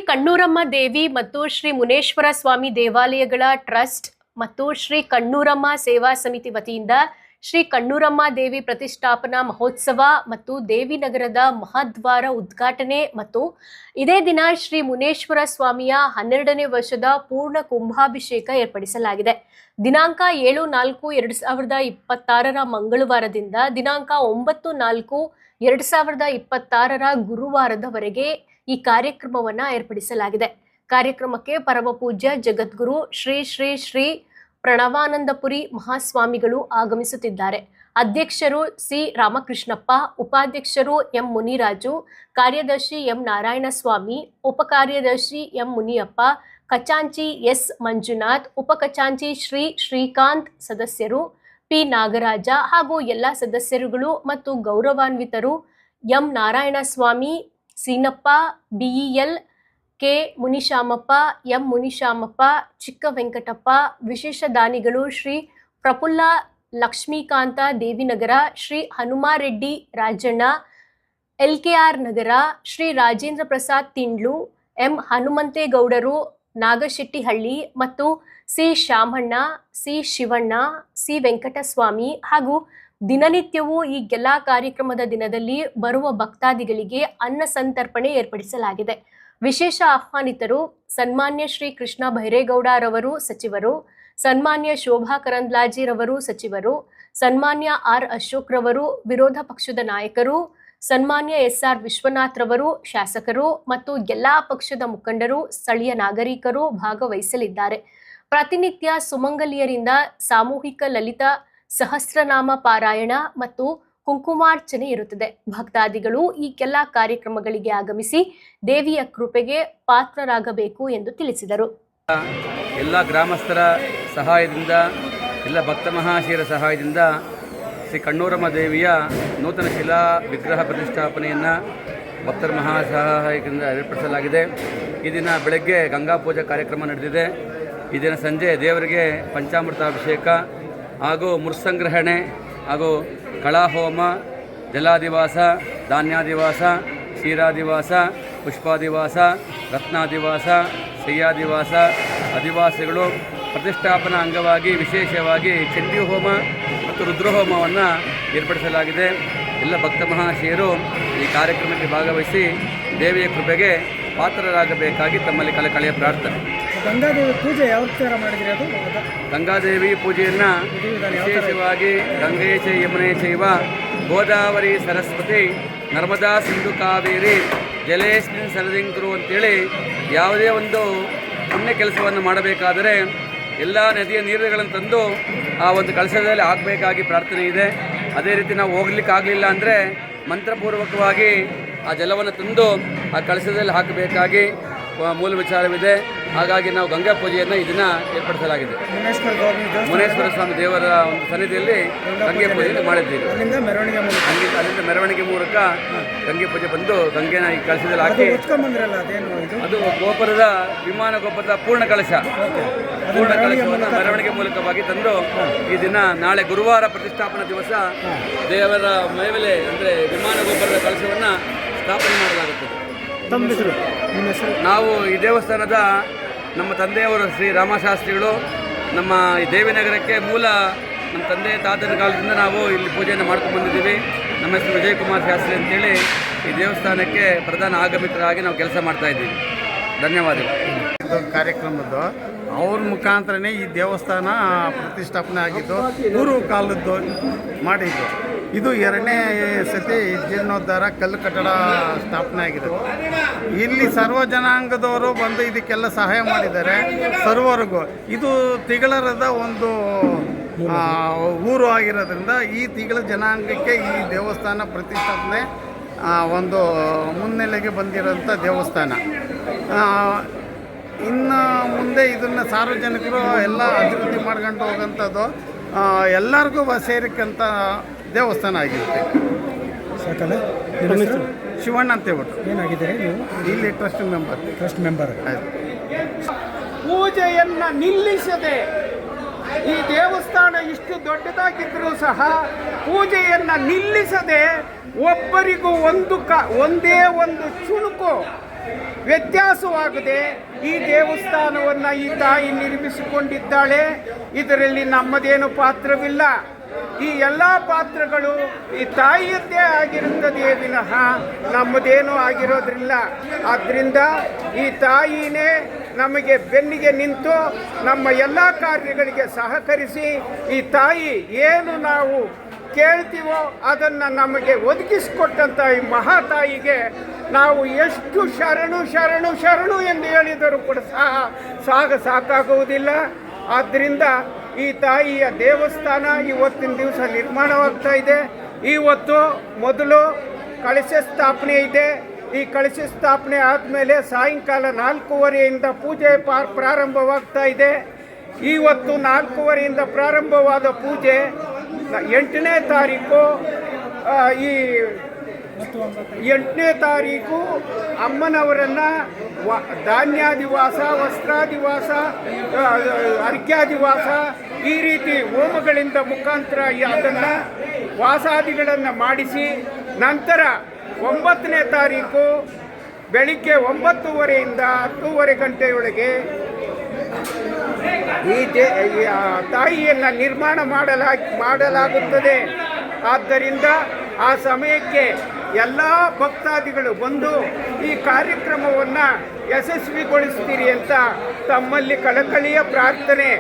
ಕಣ್ಣೂರಮ್ಮ ದೇವಿ ಮತ್ತು ಶ್ರೀ ಮುನೇಶ್ವರ ಸ್ವಾಮಿ ದೇವಾಲಯಗಳ ಟ್ರಸ್ಟ್ ಮತ್ತು ಶ್ರೀ ಕಣ್ಣೂರಮ್ಮ ಸೇವಾ ಸಮಿತಿ ವತಿಯಿಂದ ಶ್ರೀ ಕಣ್ಣೂರಮ್ಮ ದೇವಿ ಪ್ರತಿಷ್ಠಾಪನಾ ಮಹೋತ್ಸವ ಮತ್ತು ದೇವಿನಗರದ ಮಹಾದ್ವಾರ ಉದ್ಘಾಟನೆ ಮತ್ತು ಇದೇ ದಿನ ಶ್ರೀ ಮುನೇಶ್ವರ ಸ್ವಾಮಿಯ 12ನೇ ವರ್ಷದ ಪೂರ್ಣ ಕುಂಭಾಭಿಷೇಕ ಏರ್ಪಡಿಸಲಾಗಿದೆ. ದಿನಾಂಕ 7-4-2026 ಮಂಗಳವಾರದಿಂದ ದಿನಾಂಕ 9-4-2026 ಗುರುವಾರದವರೆಗೆ ಈ ಕಾರ್ಯಕ್ರಮವನ್ನು ಏರ್ಪಡಿಸಲಾಗಿದೆ. ಕಾರ್ಯಕ್ರಮಕ್ಕೆ ಪರಮ ಪೂಜ್ಯ ಜಗದ್ಗುರು ಶ್ರೀ ಶ್ರೀ ಶ್ರೀ ಪ್ರಣವಾನಂದಪುರಿ ಮಹಾಸ್ವಾಮಿಗಳು ಆಗಮಿಸುತ್ತಿದ್ದಾರೆ. ಅಧ್ಯಕ್ಷರು ಸಿ ರಾಮಕೃಷ್ಣಪ್ಪ, ಉಪಾಧ್ಯಕ್ಷರು ಎಂ ಮುನಿರಾಜು, ಕಾರ್ಯದರ್ಶಿ ಎಂ ನಾರಾಯಣಸ್ವಾಮಿ, ಉಪಕಾರ್ಯದರ್ಶಿ ಎಂ ಮುನಿಯಪ್ಪ, ಖಚಾಂಚಿ ಎಸ್ ಮಂಜುನಾಥ್, ಉಪಖಚಾಂಚಿ ಶ್ರೀ ಶ್ರೀಕಾಂತ್, ಸದಸ್ಯರು ಪಿ ನಾಗರಾಜ ಹಾಗೂ ಎಲ್ಲ ಸದಸ್ಯರುಗಳು ಮತ್ತು ಗೌರವಾನ್ವಿತರು M Narayanaswamy, Seenappa, BEL, K Munishamappa, M Munishamappa, Chikka Venkatappa, ವಿಶೇಷ ದಾನಿಗಳು ಶ್ರೀ ಪ್ರಫುಲ್ಲ ಲಕ್ಷ್ಮೀಕಾಂತ ದೇವಿನಗರ, ಶ್ರೀ ಹನುಮಾರೆಡ್ಡಿ ರಾಜಣ್ಣ LKR ನಗರ, ಶ್ರೀ ರಾಜೇಂದ್ರ ಪ್ರಸಾದ್ ತಿಂಡ್ಲು, ಎಂ ಹನುಮಂತೇಗೌಡರು ನಾಗಶೆಟ್ಟಿಹಳ್ಳಿ ಮತ್ತು C Shamanna, C Shivanna, C Venkataswamy ಹಾಗೂ ದಿನನಿತ್ಯವೂ ಈ ಎಲ್ಲ ಕಾರ್ಯಕ್ರಮದ ದಿನದಲ್ಲಿ ಬರುವ ಭಕ್ತಾದಿಗಳಿಗೆ ಅನ್ನ ಸಂತರ್ಪಣೆ ಏರ್ಪಡಿಸಲಾಗಿದೆ. ವಿಶೇಷ ಆಹ್ವಾನಿತರು ಸನ್ಮಾನ್ಯ ಶ್ರೀ ಕೃಷ್ಣ ಭೈರೇಗೌಡರವರು ಸಚಿವರು, ಸನ್ಮಾನ್ಯ ಶೋಭಾ ಕರಂದ್ಲಾಜಿರವರು ಸಚಿವರು, ಸನ್ಮಾನ್ಯ ಆರ್ ಅಶೋಕ್ ರವರು ವಿರೋಧ ಪಕ್ಷದ ನಾಯಕರು, ಸನ್ಮಾನ್ಯ SR ವಿಶ್ವನಾಥ್ ರವರು ಶಾಸಕರು ಮತ್ತು ಎಲ್ಲಾ ಪಕ್ಷದ ಮುಖಂಡರು, ಸ್ಥಳೀಯ ನಾಗರಿಕರು ಭಾಗವಹಿಸಲಿದ್ದಾರೆ. ಪ್ರತಿನಿತ್ಯ ಸುಮಂಗಲಿಯರಿಂದ ಸಾಮೂಹಿಕ ಲಲಿತ ಸಹಸ್ರನಾಮ ಪಾರಾಯಣ ಮತ್ತು ಕುಂಕುಮಾರ್ಚನೆ ಇರುತ್ತದೆ. ಭಕ್ತಾದಿಗಳು ಈ ಎಲ್ಲ ಕಾರ್ಯಕ್ರಮಗಳಿಗೆ ಆಗಮಿಸಿ ದೇವಿಯ ಕೃಪೆಗೆ ಪಾತ್ರರಾಗಬೇಕು ಎಂದು ತಿಳಿಸಿದರು. ಎಲ್ಲ ಗ್ರಾಮಸ್ಥರ ಸಹಾಯದಿಂದ, ಎಲ್ಲ ಭಕ್ತ ಮಹಾಶಯರ ಸಹಾಯದಿಂದ ಶ್ರೀ ಕಣ್ಣೂರಮ್ಮ ದೇವಿಯ ನೂತನ ಶಿಲಾ ವಿಗ್ರಹ ಪ್ರತಿಷ್ಠಾಪನೆಯನ್ನು ಭಕ್ತರ ಮಹಾಸಹಾಯಕರಿಂದ ಏರ್ಪಡಿಸಲಾಗಿದೆ. ಈ ದಿನ ಬೆಳಗ್ಗೆ ಗಂಗಾ ಪೂಜಾ ಕಾರ್ಯಕ್ರಮ ನಡೆದಿದೆ. ಈ ದಿನ ಸಂಜೆ ದೇವರಿಗೆ ಪಂಚಾಮೃತಾಭಿಷೇಕ ಹಾಗೂ ಮುರ್ಸಂಗ್ರಹಣೆ ಹಾಗೂ ಕಳಾಹೋಮ, ಜಲಾದಿವಾಸ, ಧಾನ್ಯಾದಿವಾಸ, ಕ್ಷೀರಾದಿವಾಸ, ಪುಷ್ಪಾದಿವಾಸ, ರತ್ನಾದಿವಾಸ, ಶಯ್ಯಾದಿವಾಸ, ಅದಿವಾಸಗಳು ಪ್ರತಿಷ್ಠಾಪನಾ ಅಂಗವಾಗಿ ವಿಶೇಷವಾಗಿ ಚಂಡಿ ಹೋಮ ಮತ್ತು ರುದ್ರಹೋಮವನ್ನು ಏರ್ಪಡಿಸಲಾಗಿದೆ. ಎಲ್ಲ ಭಕ್ತ ಮಹಾಶಯರು ಈ ಕಾರ್ಯಕ್ರಮಕ್ಕೆ ಭಾಗವಹಿಸಿ ದೇವಿಯ ಕೃಪೆಗೆ ಪಾತ್ರರಾಗಬೇಕಾಗಿ ತಮ್ಮಲ್ಲಿ ಕಳಕಳಿಯ ಪ್ರಾರ್ಥನೆ. ಗಂಗಾದೇವಿ ಪೂಜೆ ಯಾವ ಥರ ಮಾಡಿದ್ರಿ? ಅದು ಗಂಗಾದೇವಿ ಪೂಜೆಯನ್ನು ವಿಶೇಷವಾಗಿ ಗಂಗೆ ಚ ಯಮುನೆ ಚೈವ ಗೋದಾವರಿ ಸರಸ್ವತಿ ನರ್ಮದಾ ಸಿಂಧು ಕಾವೇರಿ ಜಲೇಸ್ಮಿನ್ ಸರದಿಂಕರು ಅಂತೇಳಿ ಯಾವುದೇ ಒಂದು ಪುಣ್ಯ ಕೆಲಸವನ್ನು ಮಾಡಬೇಕಾದರೆ ಎಲ್ಲ ನದಿಯ ನೀರುಗಳನ್ನು ತಂದು ಆ ಒಂದು ಕಳಶದಲ್ಲಿ ಹಾಕಬೇಕಾಗಿ ಪ್ರಾರ್ಥನೆ ಇದೆ. ಅದೇ ರೀತಿ ನಾವು ಹೋಗ್ಲಿಕ್ಕಾಗಲಿಲ್ಲ ಅಂದರೆ ಮಂತ್ರಪೂರ್ವಕವಾಗಿ ಆ ಜಲವನ್ನು ತಂದು ಆ ಕಳಶದಲ್ಲಿ ಹಾಕಬೇಕಾಗಿ ಮೂಲ ವಿಚಾರವಿದೆ. ಹಾಗಾಗಿ ನಾವು ಗಂಗಾ ಪೂಜೆಯನ್ನು ಇದನ್ನು ಏರ್ಪಡಿಸಲಾಗಿದೆ. ಮುನೇಶ್ವರ ಸ್ವಾಮಿ ದೇವರ ಒಂದು ಸನ್ನಿಧಿಯಲ್ಲಿ ಗಂಗೆ ಪೂಜೆಯನ್ನು ಮಾಡಿದ್ದೀವಿ. ಅಲ್ಲಿಂದ ಮೆರವಣಿಗೆ ಮೂಲಕ ಗಂಗೆ ಪೂಜೆ ಬಂದು ಗಂಗೆನ ಈ ಕಳಶದಲ್ಲಿ ಹಾಕಿ ಅದು ಗೋಪುರದ ವಿಮಾನ ಗೋಪುರದ ಪೂರ್ಣ ಕಳಶವನ್ನು ಮೆರವಣಿಗೆ ಮೂಲಕವಾಗಿ ತಂದು ಈ ದಿನ ನಾಳೆ ಗುರುವಾರ ಪ್ರತಿಷ್ಠಾಪನಾ ದಿವಸ ದೇವರ ಮೇಲೆ ಅಂದರೆ ವಿಮಾನ ಗೋಪುರದ ಕಳಶವನ್ನು ಸ್ಥಾಪನೆ ಮಾಡಲಾಗುತ್ತದೆ. ನಾವು ಈ ದೇವಸ್ಥಾನದ ನಮ್ಮ ತಂದೆಯವರು ಶ್ರೀ ರಾಮಶಾಸ್ತ್ರಿಗಳು ನಮ್ಮ ಈ ದೇವಿನಗರಕ್ಕೆ ಮೂಲ ನಮ್ಮ ತಂದೆ ತಾತನ ಕಾಲದಿಂದ ನಾವು ಇಲ್ಲಿ ಪೂಜೆಯನ್ನು ಮಾಡ್ಕೊಂಡು ಬಂದಿದ್ದೀವಿ. ನಮ್ಮ ಹೆಸರು ವಿಜಯಕುಮಾರ್ ಶಾಸ್ತ್ರಿ ಅಂತೇಳಿ ಈ ದೇವಸ್ಥಾನಕ್ಕೆ ಪ್ರಧಾನ ಆಗಮಿತರಾಗಿ ನಾವು ಕೆಲಸ ಮಾಡ್ತಾಯಿದ್ದೀವಿ. ಧನ್ಯವಾದಗಳು. ಕಾರ್ಯಕ್ರಮದ್ದು ಅವ್ರ ಮುಖಾಂತರನೇ ಈ ದೇವಸ್ಥಾನ ಪ್ರತಿಷ್ಠಾಪನೆ ಆಗಿದ್ದು, ಗುರು ಕಾಲದ್ದು ಮಾಡಿದ್ದು. ಇದು 2ನೇ ಸತಿ ಜೀರ್ಣೋದ್ಧಾರ ಕಲ್ಲು ಕಟ್ಟಡ ಸ್ಥಾಪನೆ ಆಗಿರೋದು. ಇಲ್ಲಿ ಸರ್ವ ಜನಾಂಗದವರು ಬಂದು ಇದಕ್ಕೆಲ್ಲ ಸಹಾಯ ಮಾಡಿದ್ದಾರೆ. ಸರ್ವರಿಗೂ ಇದು ತಿಗಳರದ ಒಂದು ಊರು ಆಗಿರೋದ್ರಿಂದ ಈ ತಿಗಳ ಜನಾಂಗಕ್ಕೆ ಈ ದೇವಸ್ಥಾನ ಪ್ರತಿಷ್ಠಾಪನೆ ಒಂದು ಮುನ್ನೆಲೆಗೆ ಬಂದಿರೋಂಥ ದೇವಸ್ಥಾನ. ಇನ್ನು ಮುಂದೆ ಇದನ್ನು ಸಾರ್ವಜನಿಕರು ಎಲ್ಲ ಅಭಿವೃದ್ಧಿ ಮಾಡ್ಕೊಂಡು ಹೋಗೋಂಥದ್ದು ಎಲ್ಲರಿಗೂ ಸೇರಿಕಂಥ ದೇವಸ್ಥಾನ ಆಗಿರುತ್ತೆ. ಶಿವಣ್ಣ ಅಂತ ಹೇಳ್ಬಿಟ್ಟು ಏನಾಗಿದ್ದೀರಿ ನೀವು? ಇಲ್ಲಿ ಟ್ರಸ್ಟ್ ಮೆಂಬರ್ ಆಯಿತು. ಪೂಜೆಯನ್ನು ನಿಲ್ಲಿಸದೆ ಈ ದೇವಸ್ಥಾನ ಇಷ್ಟು ದೊಡ್ಡದಾಗಿದ್ದರೂ ಸಹ ಪೂಜೆಯನ್ನು ನಿಲ್ಲಿಸದೆ ಒಬ್ಬರಿಗೂ ಒಂದೇ ಒಂದು ಚುಣುಕು ವ್ಯತ್ಯಾಸವಾಗದೆ ಈ ದೇವಸ್ಥಾನವನ್ನು ಈ ತಾಯಿ ನಿರ್ಮಿಸಿಕೊಂಡಿದ್ದಾಳೆ. ಇದರಲ್ಲಿ ನಮ್ಮದೇನು ಪಾತ್ರವಿಲ್ಲ. ಈ ಎಲ್ಲ ಪಾತ್ರಗಳು ಈ ತಾಯಿಯದ್ದೇ ಆಗಿರುತ್ತದೆ ವಿನಃ ನಮ್ಮದೇನೂ ಆಗಿರೋದ್ರಿಲ್ಲ. ಆದ್ದರಿಂದ ಈ ತಾಯಿನೇ ನಮಗೆ ಬೆನ್ನಿಗೆ ನಿಂತು ನಮ್ಮ ಎಲ್ಲ ಕಾರ್ಯಗಳಿಗೆ ಸಹಕರಿಸಿ ಈ ತಾಯಿ ಏನು ನಾವು ಕೇಳ್ತೀವೋ ಅದನ್ನು ನಮಗೆ ಒದಗಿಸಿಕೊಟ್ಟಂಥ ಈ ಮಹಾತಾಯಿಗೆ ನಾವು ಎಷ್ಟು ಶರಣು ಶರಣು ಶರಣು ಎಂದು ಹೇಳಿದರೂ ಕೂಡ ಸಾಕಾಗುವುದಿಲ್ಲ. ಆದ್ದರಿಂದ ಈ ತಾಯಿಯ ದೇವಸ್ಥಾನ ಇವತ್ತಿನ ದಿವಸ ನಿರ್ಮಾಣವಾಗ್ತಾ ಇದೆ. ಇವತ್ತು ಮೊದಲು ಕಳಶ ಸ್ಥಾಪನೆ ಇದೆ. ಈ ಕಳಶ ಸ್ಥಾಪನೆ ಆದಮೇಲೆ ಸಾಯಂಕಾಲ 4:15ರಿಂದ ಪೂಜೆ ಪ್ರಾರಂಭವಾಗ್ತಾ ಇದೆ. ಇವತ್ತು 4:15ರಿಂದ ಪ್ರಾರಂಭವಾದ ಪೂಜೆ 8ನೇ ತಾರೀಕು ಈ 8ನೇ ತಾರೀಕು ಅಮ್ಮನವರನ್ನು ಧಾನ್ಯಾದಿವಾಸ, ವಸ್ತ್ರಾದಿವಾಸ, ಅರ್ಘ್ಯಾದಿವಾಸ ಈ ರೀತಿ ಹೋಮಗಳಿಂದ ಮುಖಾಂತರ ಅದನ್ನು ವಾಸಾದಿಗಳನ್ನು ಮಾಡಿಸಿ ನಂತರ 9ನೇ ತಾರೀಕು ಬೆಳಿಗ್ಗೆ 9:30ರಿಂದ 10:30 ಗಂಟೆಯೊಳಗೆ ಈ ತಾಯಿಯನ್ನು ನಿರ್ಮಾಣ ಮಾಡಲಾಗುತ್ತದೆ. ಆದ್ದರಿಂದ ಆ ಸಮಯಕ್ಕೆ ಎಲ್ಲ ಭಕ್ತಾದಿಗಳು ಬಂದು ಈ ಕಾರ್ಯಕ್ರಮವನ್ನು ಯಶಸ್ವಿಗೊಳಿಸ್ತೀರಿ ಅಂತ ತಮ್ಮಲ್ಲಿ ಕಳಕಳಿಯ ಪ್ರಾರ್ಥನೆ.